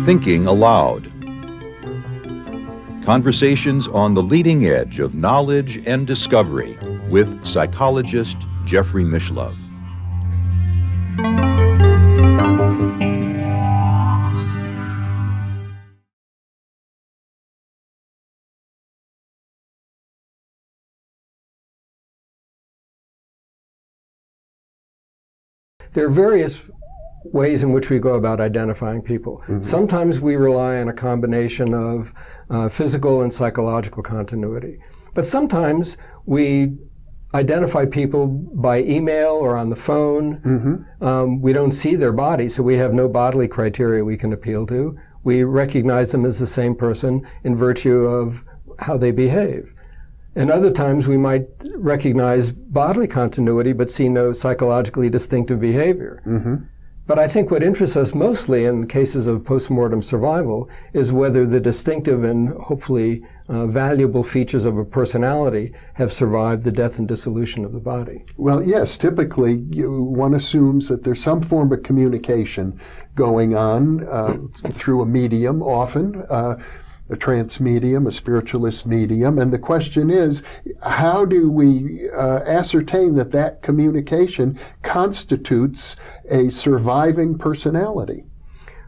Thinking Aloud. Conversations on the leading edge of knowledge and discovery with psychologist Jeffrey Mishlove. There are various ways in which we go about identifying people. Mm-hmm. Sometimes we rely on a combination of physical and psychological continuity. But sometimes we identify people by email or on the phone. Mm-hmm. We don't see their body, so we have no bodily criteria we can appeal to. We recognize them as the same person in virtue of how they behave. And other times we might recognize bodily continuity but see no psychologically distinctive behavior. Mm-hmm. But I think what interests us mostly in cases of post-mortem survival is whether the distinctive and hopefully valuable features of a personality have survived the death and dissolution of the body. Well, yes, typically one assumes that there's some form of communication going on through a medium often. A trance medium, a spiritualist medium, and the question is, how do we ascertain that that communication constitutes a surviving personality?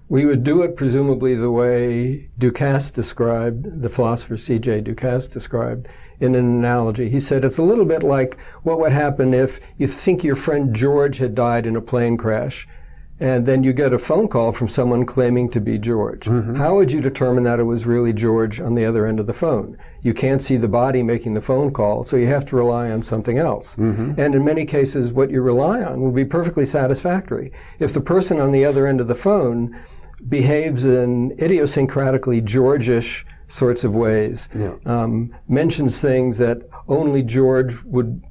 We would do it presumably the way Ducasse described, the philosopher C.J. Ducasse described in an analogy. He said it's a little bit like what would happen if you think your friend George had died in a plane crash, and then you get a phone call from someone claiming to be George. Mm-hmm. How would you determine that it was really George on the other end of the phone? You can't see the body making the phone call, so you have to rely on something else. Mm-hmm. And in many cases, what you rely on will be perfectly satisfactory. If the person on the other end of the phone behaves in idiosyncratically George-ish sorts of ways, mentions things that only George would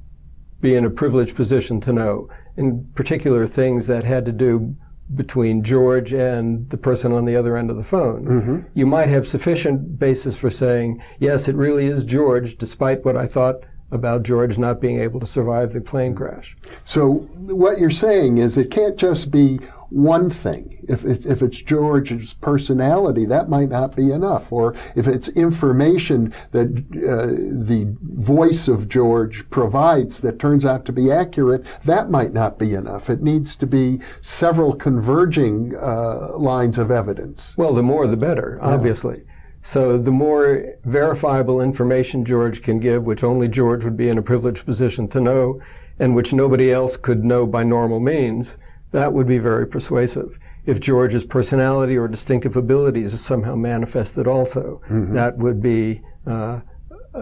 be in a privileged position to know, in particular things that had to do between George and the person on the other end of the phone. Mm-hmm. You might have sufficient basis for saying, yes, it really is George, despite what I thought about George not being able to survive the plane crash. So what you're saying is it can't just be one thing. If it's George's personality, that might not be enough. Or if it's information that the voice of George provides that turns out to be accurate, that might not be enough. It needs to be several converging lines of evidence. Well, the more the better, obviously. So the more verifiable information George can give, which only George would be in a privileged position to know, and which nobody else could know by normal means, that would be very persuasive. If George's personality or distinctive abilities is somehow manifested also, that would be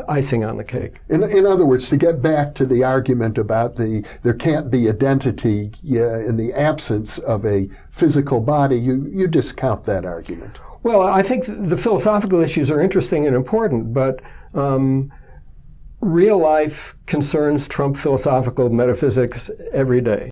icing on the cake. In other words, to get back to the argument about there can't be identity in the absence of a physical body, you discount that argument. Well, I think the philosophical issues are interesting and important, but real life concerns trump philosophical metaphysics every day.